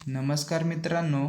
नमस्कार मित्रांनो,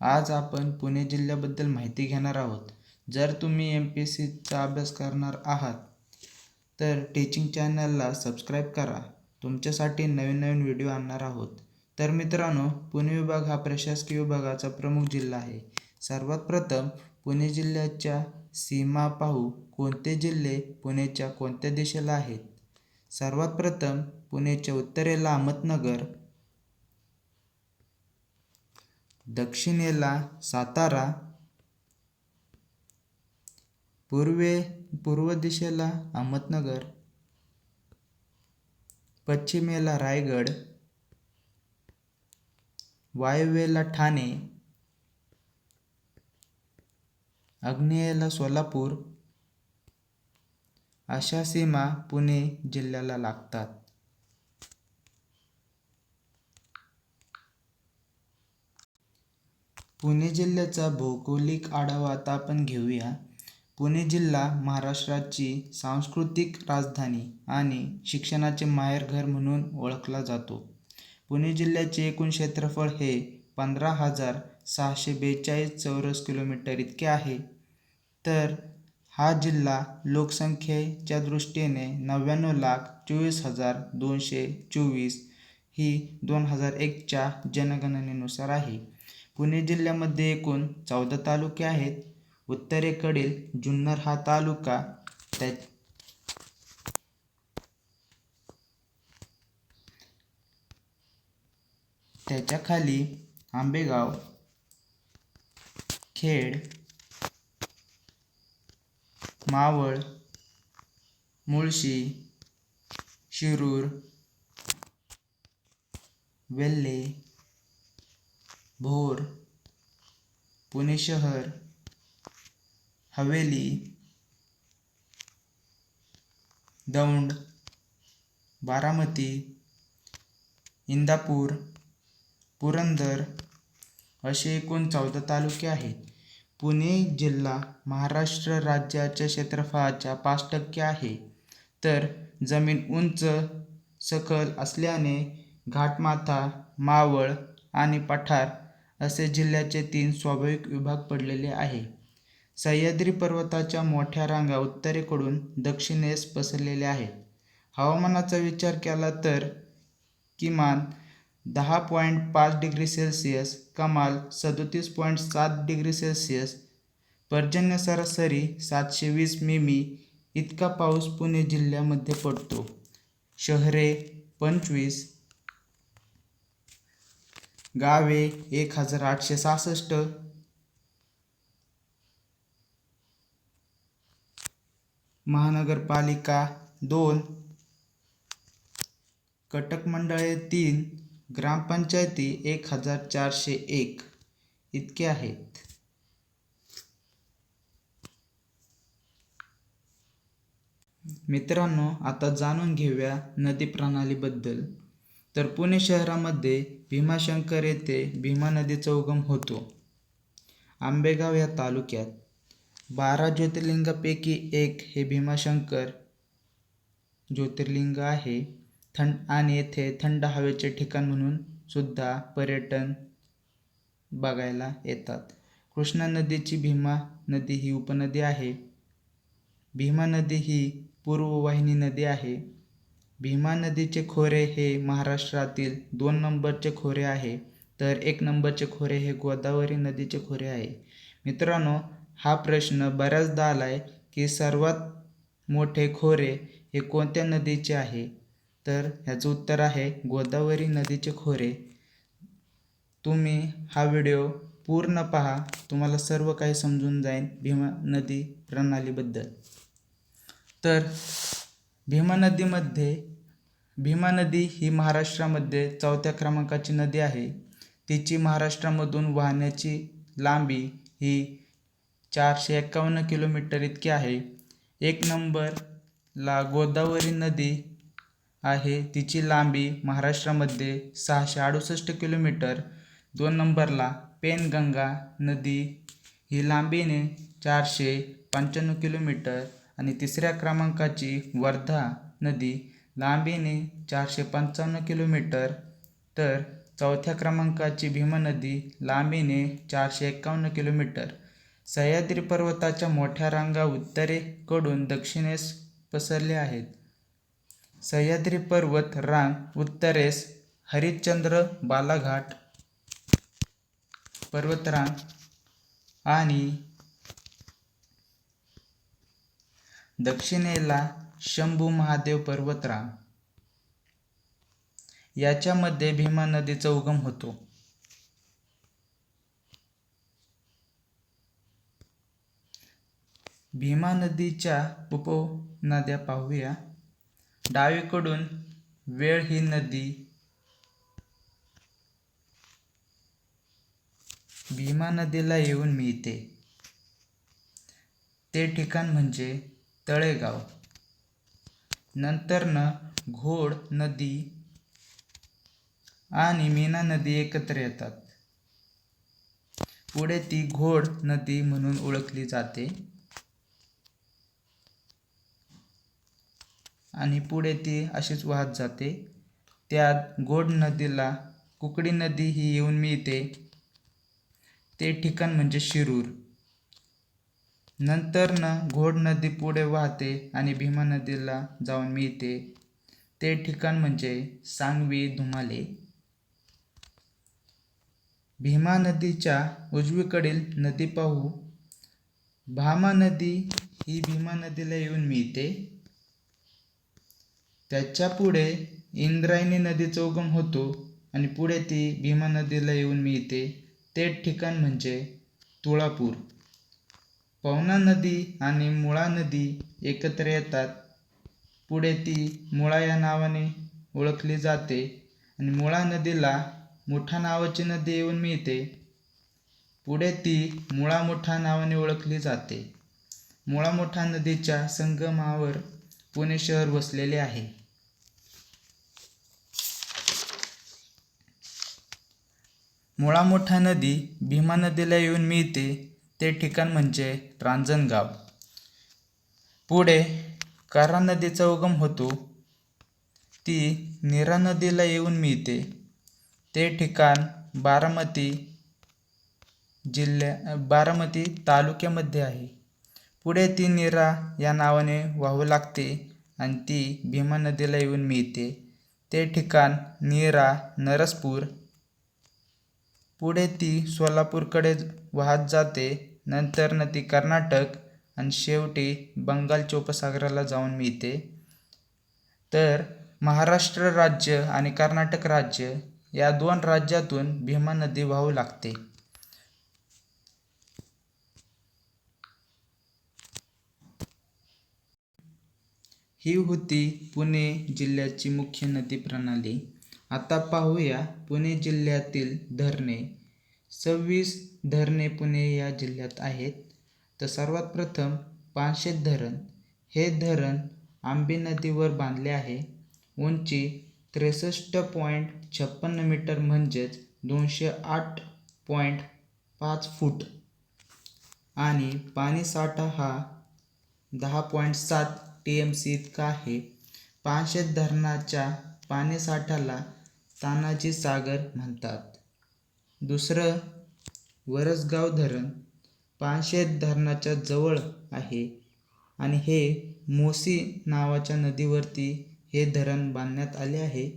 आज आपण पुणे जिल्ह्याबद्दल माहिती घेणार आहोत. जर तुम्ही MPSCचा अभ्यास करणार आहात तर टीचिंग चॅनलला सबस्क्राईब करा. तुमच्यासाठी नवीन नवीन व्हिडिओ आणणार आहोत. तर मित्रांनो, पुणे विभाग हा प्रशासकीय विभागाचा प्रमुख जिल्हा आहे. सर्वात प्रथम पुणे जिल्ह्याच्या सीमा पाहू. कोणते जिल्हे पुणेच्या कोणत्या दिशेला आहेत? सर्वात प्रथम पुणेच्या उत्तरेला अहमदनगर, दक्षिणेला सातारा, पूर्व दिशेला अहमदनगर, पश्चिमेला रायगड, वायव्येला ठाणे, आग्नेयेला सोलापूर अशा सीमा पुणे जिल्ह्याला लागतात. पुणे जिल्ह्याचा भौगोलिक आढावा आता आपण घेऊया. पुणे जिल्हा महाराष्ट्राची सांस्कृतिक राजधानी आणि शिक्षणाचे माहेरघर म्हणून ओळखला जातो. पुणे जिल्ह्याचे एकूण क्षेत्रफळ हे 15,642 चौरस किलोमीटर इतके आहे. तर हा जिल्हा लोकसंख्येच्या दृष्टीने 99,24,224 ही 2001च्या जनगणनेनुसार आहे. पुणे जिल्ह्यामध्ये एकूण 14 तालुके आहेत. उत्तरेकडील जुन्नर हा तालुका, त्याच्याखाली आंबेगाव, खेड, मावळ, मुळशी, शिरूर, वेल्हे, भोर, पुणे शहर, हवेली, दौंड, बारामती, इंदापूर, पुरंदर असे एकूण 14 तालुके आहेत. पुणे जिल्हा महाराष्ट्र राज्याच्या क्षेत्रफळाच्या 5% आहे. तर जमीन उंच सखल असल्याने घाटमाथा, मावळ आणि पठार असे जिल्ह्याचे 3 स्वाभाविक विभाग पडलेले आहे. सह्याद्री पर्वताच्या मोठ्या रांगा उत्तरेकडून दक्षिणेस पसरलेल्या आहेत. हवामानाचा विचार केला तर किमान 10.5 डिग्री सेल्सिअस, कमाल 37.7 डिग्री सेल्सिअस, पर्जन्य सरासरी 720 मिमी इतका पाऊस पुणे जिल्ह्यामध्ये पडतो. शहरे 25, गावे 1,866, महानगरपालिका 2, कटक मंडळे 3, ग्रामपंचायती 1,401 इतके आहेत. मित्रांनो, आता जाणून घेऊया नदी प्रणालीबद्दल. तर पुणे शहरामध्ये भीमाशंकर येथे भीमा नदीचा उगम होतो. आंबेगाव या तालुक्यात 12 ज्योतिर्लिंगापैकी एक हे भीमाशंकर ज्योतिर्लिंग आहे. आणि येथे थंड हवेचे ठिकाण म्हणून सुद्धा पर्यटन बघायला येतात. कृष्णा नदीची भीमा नदी ही उपनदी आहे. भीमा नदी ही पूर्ववाहिनी नदी आहे. भीमा नदीचे खोरे हे महाराष्ट्रातील 2 नंबरचे खोरे आहे. तर 1 नंबरचे खोरे हे गोदावरी नदीचे खोरे आहे. मित्रांनो, हा प्रश्न बऱ्याचदा आलाय की सर्वात मोठे खोरे हे कोणत्या नदीचे आहे? तर ह्याचं उत्तर आहे गोदावरी नदीचे खोरे. तुम्ही हा व्हिडिओ पूर्ण पहा, तुम्हाला सर्व काही समजून जाईल भीमा नदी प्रणालीबद्दल. तर भीमा नदी ही महाराष्ट्रामध्ये 4थ्या क्रमांकाची नदी आहे. तिची महाराष्ट्रामधून वाहण्याची लांबी ही 451 किलोमीटर इतकी आहे. 1 नंबरला गोदावरी नदी आहे. तिची लांबी महाराष्ट्रामध्ये 668 किलोमीटर. 2 नंबरला पेनगंगा नदी ही लांबीने 495 किलोमीटर आणि 3ऱ्या क्रमांकाची वर्धा नदी लांबीने 455 किलोमीटर. तर चौथ्या क्रमांकाची भीमा नदी लांबीने 451 किलोमीटर. सह्याद्री पर्वताच्या मोठ्या रांगा उत्तरेकडून दक्षिणेस पसरल्या आहेत. सह्याद्री पर्वत रांग उत्तरेस हरिश्चंद्र बालाघाट पर्वतरांग आणि दक्षिणेला शंभू महादेव पर्वतरांग याच्यामध्ये भीमा नदीचा उगम होतो. भीमा नदीच्या उपनद्या पाहूया. डावीकडून वेळ ही नदी भीमा नदीला येऊन मिळते. ते ठिकाण म्हणजे तळेगाव. नंतरनं घोड नदी आणि मीना नदी एकत्र येतात. पुढे ती घोड नदी म्हणून ओळखली जाते आणि पुढे ती अशीच वाहत जाते. त्यात घोड नदीला कुकडी नदी ही येऊन मिळते. ते ठिकाण म्हणजे शिरूर. नंतरनं घोड नदी पुढे वाहते आणि भीमा नदीला जाऊन मिळते. ते ठिकाण म्हणजे सांगवी धुमाले. भीमा नदीच्या उजवीकडील नदी पाहू. भामा नदी ही भीमा नदीला येऊन मिळते. त्याच्या पुढे इंद्रायणी नदीचा उगम होतो आणि पुढे ती भीमा नदीला येऊन मिळते. ते ठिकाण म्हणजे तुळापूर. पवना नदी आणि मुळा नदी एकत्र येतात. पुढे ती मुळा या नावाने ओळखली जाते आणि मुळा नदीला मुठा नावाची नदी येऊन मिळते. पुढे ती मुळा मुठा नावाने ओळखली जाते. मुळा मुठा नदीच्या संगमावर पुणे शहर वसलेले आहे. मुळा मुठा नदी भीमा नदीला येऊन मिळते. ते ठिकाण म्हणजे रांजणगाव. पुढे कऱ्हा नदीचा उगम होतो. ती नीरा नदीला येऊन मिळते. ते ठिकाण बारामती तालुक्यामध्ये आहे. पुढे ती नीरा या नावाने वाहू लागते आणि ती भीमा नदीला येऊन मिळते. ते ठिकाण नीरा नरसपूर. पुढे ती सोलापूरकडे वाहत जाते. नंतर ती कर्नाटक आणि शेवटी बंगालच्या उपसागराला जाऊन मिळते. तर महाराष्ट्र राज्य आणि कर्नाटक राज्य या दोन राज्यातून भीमा नदी वाहू लागते. ही होती पुणे जिल्ह्याची मुख्य नदी प्रणाली. आता पाहूया पुणे जिल्ह्यातील धरणे. 26 धरणे पुणे या जिल्ह्यात आहेत. तर सर्वात प्रथम पानशेत धरण. हे धरण आंबी नदीवर बांधले आहे. उंची 63.56 मीटर म्हणजेच 208.5 फूट आणि पाणीसाठा हा 10.7 TMC इतका आहे. पानशेत धरणाच्या पाणीसाठ्याला तानाजी सागर म्हणतात. दुसरं वरसगाव धरण पानशेत धरणाच्या जवळ आहे आणि हे मोसी नावाच्या नदीवरती हे धरण बांधण्यात आले आहे.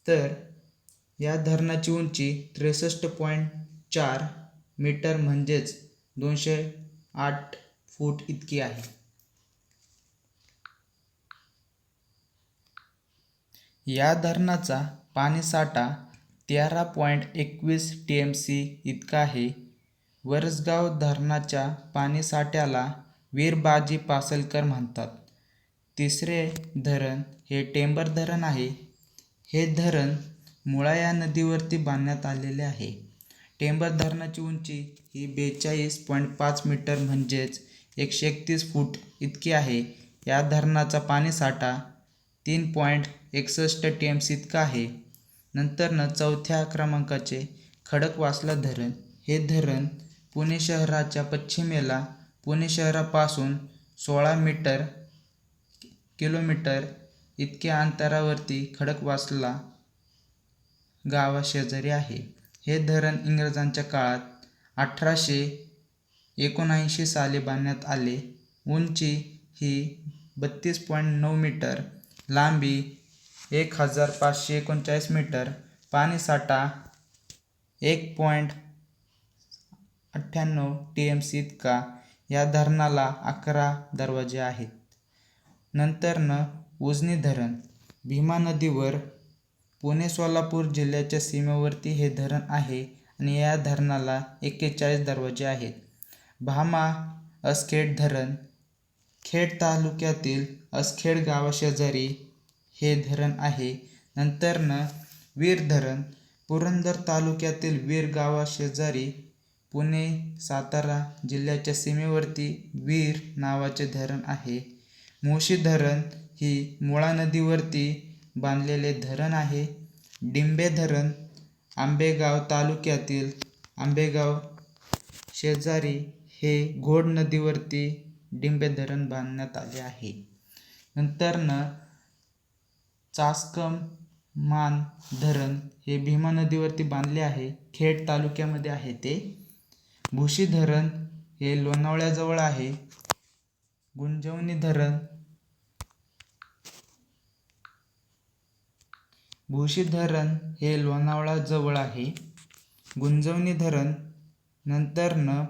तर या धरणाची उंची 63.4 मीटर म्हणजेच 208 फूट इतकी आहे. या धरणाचा पाणीसाठा 13.21 TMC इतका आहे. वरसगाव धरणाच्या पाणीसाठ्याला वीर बाजी पासलकर म्हणतात. तिसरे धरण हे टेंभर धरण आहे. हे धरण मुळा या नदीवरती बांधण्यात आलेले आहे. टेंभर धरणाची उंची ही 42.5 मीटर म्हणजेच 131 फूट इतकी आहे. या धरणाचा पाणीसाठा 3.61 TMC इतका आहे. नंतर चौथ्या क्रमांकाचे खडकवासला धरण. हे धरण पुणे शहराच्या पश्चिमेला पुणे शहरापासून 16 किलोमीटर इतक्या अंतरावरती खडकवासला गावाशेजारी आहे. हे धरण इंग्रजांच्या काळात 1879 साली बांधण्यात आले. उंची ही 32.9 मीटर, लांबी 1539 मीटर, पाणीसाठा 1.98 TMC इतका. या धरणाला 11 दरवाजे आहेत. नंतरनं उजनी धरण. भीमा नदीवर पुणे सोलापूर जिल्ह्याच्या सीमेवरती हे धरण आहे आणि या धरणाला 41 दरवाजे आहेत. भामा असखेड धरण. खेड तालुक्यातील असखेड गावाशेजारी हे धरण आहे. नंतरनं वीर धरण. पुरंदर तालुक्यातील वीर गावाशेजारी पुणे सातारा जिल्ह्याच्या सीमेवरती वीर नावाचे धरण आहे. मुळशी धरण ही मुळा नदीवरती बांधलेले धरण आहे. डिंबे धरण. आंबेगाव तालुक्यातील आंबेगाव शेजारी हे घोड नदीवरती डिंबे धरण बांधण्यात आले आहे. नंतरनं चासकम मान धरण हे भीमा नदीवरती बांधले आहे. खेड तालुक्यामध्ये आहे ते. भुशी धरण हे लोणावळ्याजवळ आहे. गुंजवणी धरण. भुशी धरण हे लोणावळ्याजवळ आहे. गुंजवणी धरण. नंतरनं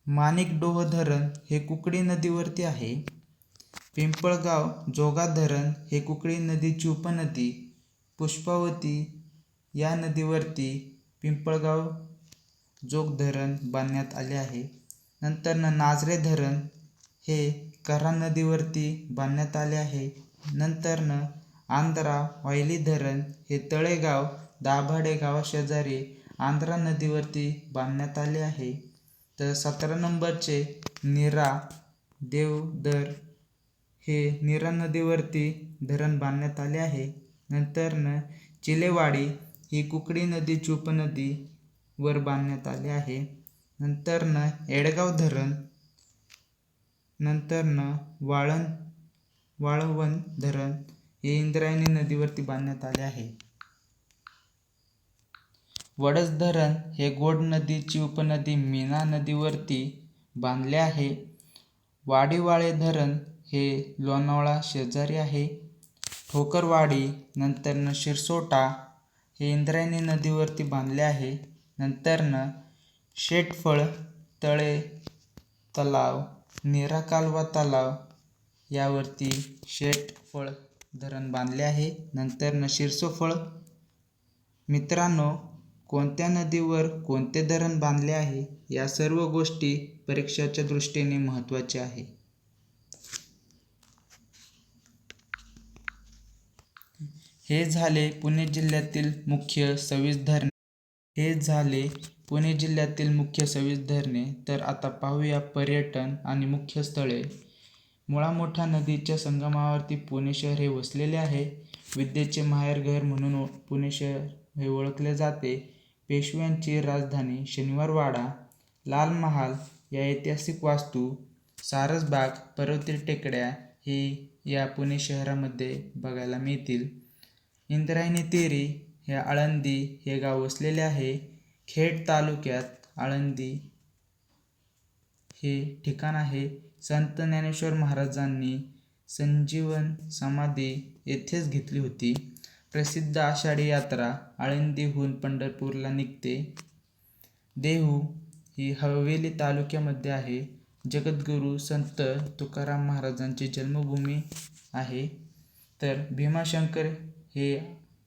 माणिकडोह धरण हे कुकडी नदीवरती आहे. पिंपळगाव जोगा धरण हे कुकडी नदीची उपनदी पुष्पावती या नदीवरती पिंपळगाव जोग धरण बांधण्यात आले आहे. नंतरनं नाझरे धरण हे कऱ्हा नदीवरती बांधण्यात आले आहे. नंतरनं आंध्रा वायली धरण हे तळेगाव दाभाडे गावाशेजारी आंध्रा नदीवरती बांधण्यात आले आहे. तर 17 नंबरचे नीरा देवदर हे नीरा नदीवरती धरण बांधण्यात आले आहे. नंतरनं चिलेवाडी ही कुकडी नदीची उपनदी वर बांधण्यात आले आहे. नंतरनं एडगाव धरण. नंतरनं वाळवण धरण हे इंद्रायणी नदीवरती बांधण्यात आले आहे. वडस धरण हे घोड नदीची उपनदी मीना नदीवरती बांधले आहे. वाडीवाळे धरण हे लोणावळा शेजारी आहे. ठोकरवाडी. नंतरनं शिरसोटा हे इंद्रायणी नदीवरती बांधले आहे. नंतरनं शेटफळ तळे तलाव नीरा कालवा तलाव यावरती शेटफळ धरण बांधले आहे. नंतरनं शिरसोफळ. मित्रांनो, कोणत्या नदीवर कोणते धरण बांधले आहे या सर्व गोष्टी परीक्षेच्या दृष्टीने महत्त्वाच्या आहे. हे झाले पुणे जिल्ह्यातील मुख्य 26 धरणे. तर आता पाहूया पर्यटन आणि मुख्य स्थळे. मुळा मोठा नदीच्या संगमावरती पुणे शहर हे वसलेले आहे. विद्येचे माहेरघर म्हणून पुणे शहर हे ओळखले जाते. पेशव्यांची राजधानी शनिवारवाडा, लाल महाल या ऐतिहासिक वास्तू, सारसबाग, पर्वतीय टेकड्या हे या पुणे शहरामध्ये बघायला मिळतील. इंद्रायणी तेरी हे आळंदी हे गाव वसलेले आहे. खेड तालुक्यात आळंदी हे ठिकाण आहे. संत ज्ञानेश्वर महाराजांनी संजीवन समाधी येथेच घेतली होती. प्रसिद्ध आषाढी यात्रा आळंदीहून पंढरपूरला निघते. देहू ही हवेली तालुक्यामध्ये आहे. जगद्गुरू संत तुकाराम महाराजांची जन्मभूमी आहे. तर भीमाशंकर हे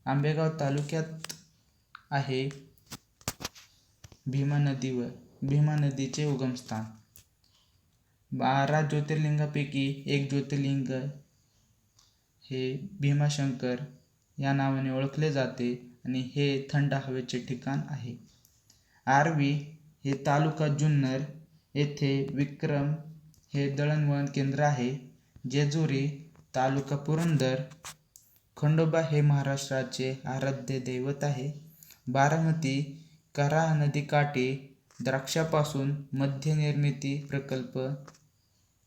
आंबेगाव तालुक्यात आहे. भीमा नदीचे उगमस्थान. 12 ज्योतिर्लिंगापैकी एक ज्योतिर्लिंग हे भीमाशंकर या नावाने ओळखले जाते आणि हे थंड हवेचे ठिकाण आहे. आर्वी हे तालुका जुन्नर येथे विक्रम हे दळणवळण केंद्र आहे. जेजुरी तालुका पुरंदर. खंडोबा हे महाराष्ट्राचे आराध्य दैवत आहे. बारामती कऱ्हा नदीकाठी द्राक्षापासून मद्य निर्मिती प्रकल्प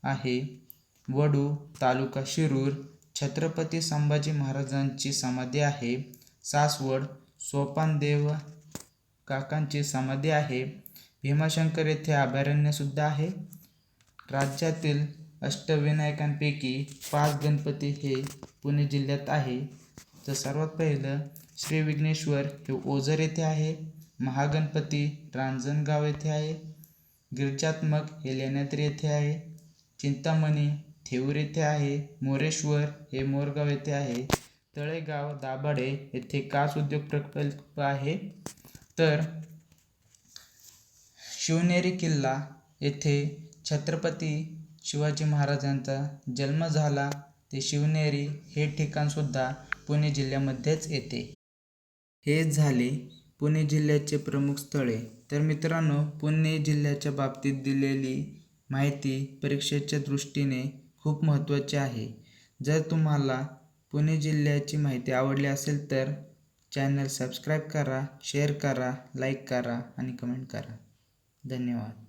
आहे. वडू तालुका शिरूर छत्रपती संभाजी महाराजांची समाधी आहे. सासवड सोपानदेव काकांची समाधी आहे. भीमाशंकर येथे अभयारण्यसुद्धा आहे. राज्यातील अष्टविनायकांपैकी 5 गणपती हे पुणे जिल्ह्यात आहे. तर सर्वात पहिलं श्री विघ्नेश्वर हे ओझर येथे आहे. महागणपती रांजणगाव येथे आहे. गिरिजात्मक हे लेण्याद्री येथे आहे. चिंतामणी थेऊर येथे आहे. मोरेश्वर हे मोरगाव येथे आहे. तळेगाव दाभाडे येथे काच उद्योग प्रकल्प आहे. तर शिवनेरी किल्ला येथे छत्रपती शिवाजी महाराजांचा जन्म झाला. ते शिवनेरी हे ठिकाणसुद्धा पुणे जिल्ह्यामध्येच येते. हे झाले पुणे जिल्ह्याचे प्रमुख स्थळे. तर मित्रांनो, पुणे जिल्ह्याच्या बाबतीत दिलेली माहिती परीक्षेच्या दृष्टीने खूप महत्त्वाची आहे. जर तुम्हाला पुणे जिल्ह्याची माहिती आवडली असेल तर चॅनल सबस्क्राईब करा, शेअर करा, लाईक करा आणि कमेंट करा. धन्यवाद.